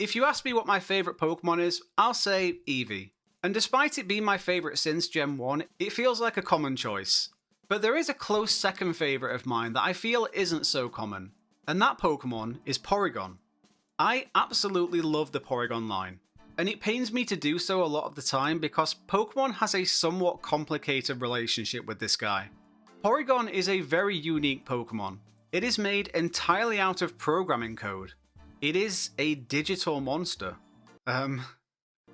If you ask me what my favourite Pokemon is, I'll say Eevee. And despite it being my favourite since Gen 1, it feels like a common choice. But there is a close second favourite of mine that I feel isn't so common, and that Pokemon is Porygon. I absolutely love the Porygon line, and it pains me to do so a lot of the time because Pokemon has a somewhat complicated relationship with this guy. Porygon is a very unique Pokemon. It is made entirely out of programming code. It is a digital monster.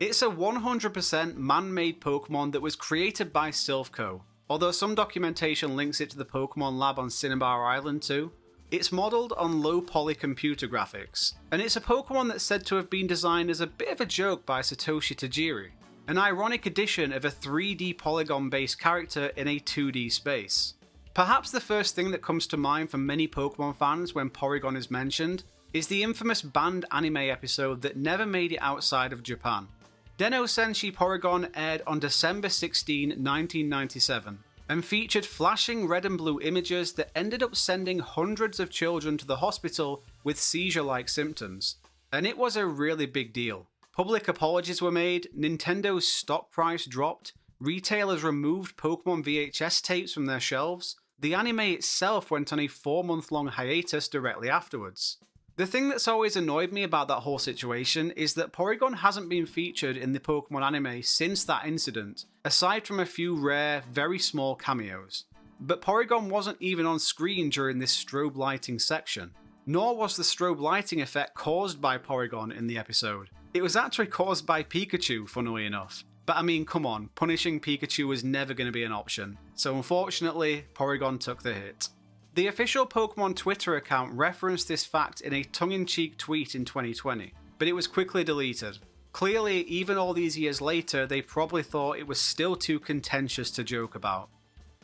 It's a 100% man-made Pokemon that was created by Silphco, although some documentation links it to the Pokemon lab on Cinnabar Island too. It's modelled on low-poly computer graphics, and it's a Pokemon that's said to have been designed as a bit of a joke by Satoshi Tajiri, an ironic addition of a 3D polygon-based character in a 2D space. Perhaps the first thing that comes to mind for many Pokemon fans when Porygon is mentioned is the infamous banned anime episode that never made it outside of Japan. Den-O Senshi Porygon aired on December 16, 1997, and featured flashing red and blue images that ended up sending hundreds of children to the hospital with seizure-like symptoms. And it was a really big deal. Public apologies were made, Nintendo's stock price dropped, retailers removed Pokemon VHS tapes from their shelves, the anime itself went on a 4-month-long hiatus directly afterwards. The thing that's always annoyed me about that whole situation is that Porygon hasn't been featured in the Pokemon anime since that incident, aside from a few rare, very small cameos. But Porygon wasn't even on screen during this strobe lighting section, nor was the strobe lighting effect caused by Porygon in the episode. It was actually caused by Pikachu, funnily enough. But I mean, come on, punishing Pikachu was never going to be an option, so unfortunately, Porygon took the hit. The official Pokemon Twitter account referenced this fact in a tongue-in-cheek tweet in 2020, but it was quickly deleted. Clearly, even all these years later, they probably thought it was still too contentious to joke about.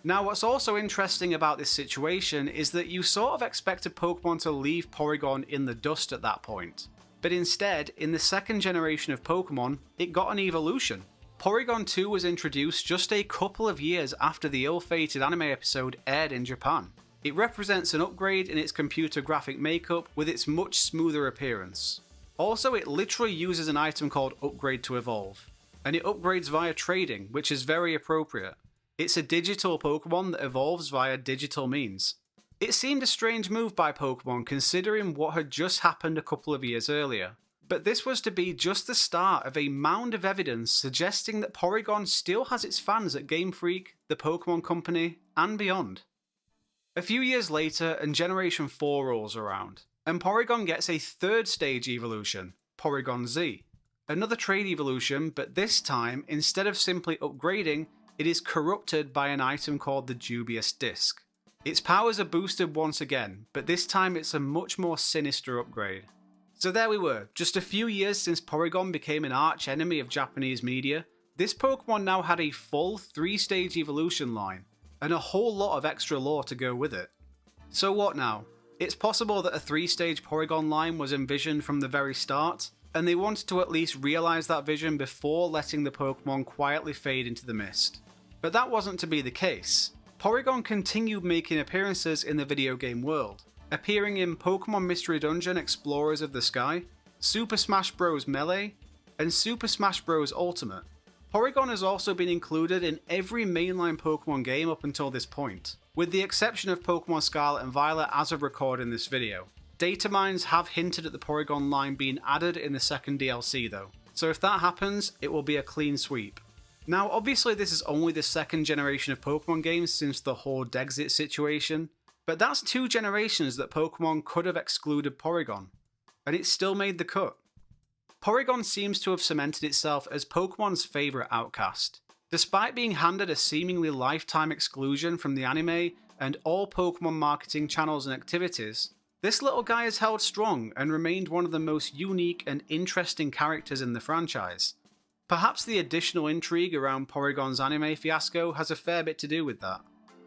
Now, what's also interesting about this situation is that you sort of expected Pokemon to leave Porygon in the dust at that point. But instead, in the second generation of Pokemon, it got an evolution. Porygon 2 was introduced just a couple of years after the ill-fated anime episode aired in Japan. It represents an upgrade in its computer graphic makeup with its much smoother appearance. Also, it literally uses an item called Upgrade to evolve, and it upgrades via trading, which is very appropriate. It's a digital Pokemon that evolves via digital means. It seemed a strange move by Pokemon considering what had just happened a couple of years earlier, but this was to be just the start of a mound of evidence suggesting that Porygon still has its fans at Game Freak, the Pokemon Company, and beyond. A few years later, and Generation 4 rolls around, and Porygon gets a third stage evolution, Porygon-Z. Another trade evolution, but this time, instead of simply upgrading, it is corrupted by an item called the Dubious Disc. Its powers are boosted once again, but this time it's a much more sinister upgrade. So there we were, just a few years since Porygon became an arch enemy of Japanese media, this Pokemon now had a full 3-stage evolution line, and a whole lot of extra lore to go with it. So what now? It's possible that a 3-stage Porygon line was envisioned from the very start, and they wanted to at least realise that vision before letting the Pokemon quietly fade into the mist. But that wasn't to be the case. Porygon continued making appearances in the video game world, appearing in Pokemon Mystery Dungeon Explorers of the Sky, Super Smash Bros. Melee, and Super Smash Bros. Ultimate. Porygon has also been included in every mainline Pokemon game up until this point, with the exception of Pokemon Scarlet and Violet as of recording this video. Data mines have hinted at the Porygon line being added in the second DLC though, so if that happens, it will be a clean sweep. Now obviously this is only the second generation of Pokemon games since the Horde exit situation, but that's 2 generations that Pokemon could have excluded Porygon, and it still made the cut. Porygon seems to have cemented itself as Pokemon's favourite outcast. Despite being handed a seemingly lifetime exclusion from the anime and all Pokemon marketing channels and activities, this little guy has held strong and remained one of the most unique and interesting characters in the franchise. Perhaps the additional intrigue around Porygon's anime fiasco has a fair bit to do with that.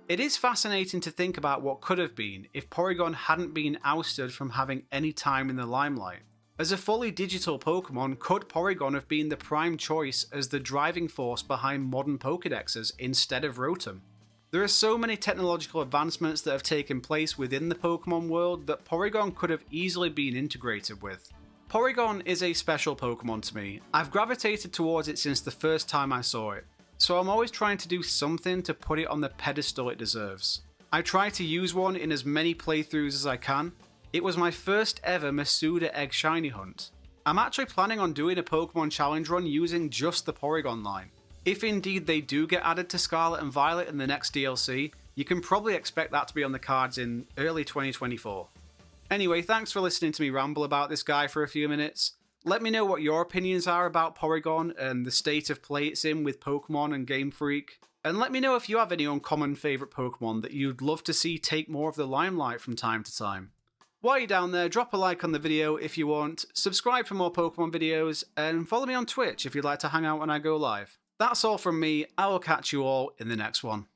It is fascinating to think about what could have been if Porygon hadn't been ousted from having any time in the limelight. As a fully digital Pokemon, could Porygon have been the prime choice as the driving force behind modern Pokédexes instead of Rotom? There are so many technological advancements that have taken place within the Pokemon world that Porygon could have easily been integrated with. Porygon is a special Pokemon to me. I've gravitated towards it since the first time I saw it, so I'm always trying to do something to put it on the pedestal it deserves. I try to use one in as many playthroughs as I can. It was my first ever Masuda Egg Shiny hunt. I'm actually planning on doing a Pokemon Challenge run using just the Porygon line. If indeed they do get added to Scarlet and Violet in the next DLC, you can probably expect that to be on the cards in early 2024. Anyway, thanks for listening to me ramble about this guy for a few minutes. Let me know what your opinions are about Porygon and the state of play it's in with Pokemon and Game Freak. And let me know if you have any uncommon favourite Pokemon that you'd love to see take more of the limelight from time to time. While you're down there, drop a like on the video if you want, subscribe for more Pokemon videos, and follow me on Twitch if you'd like to hang out when I go live. That's all from me. I will catch you all in the next one.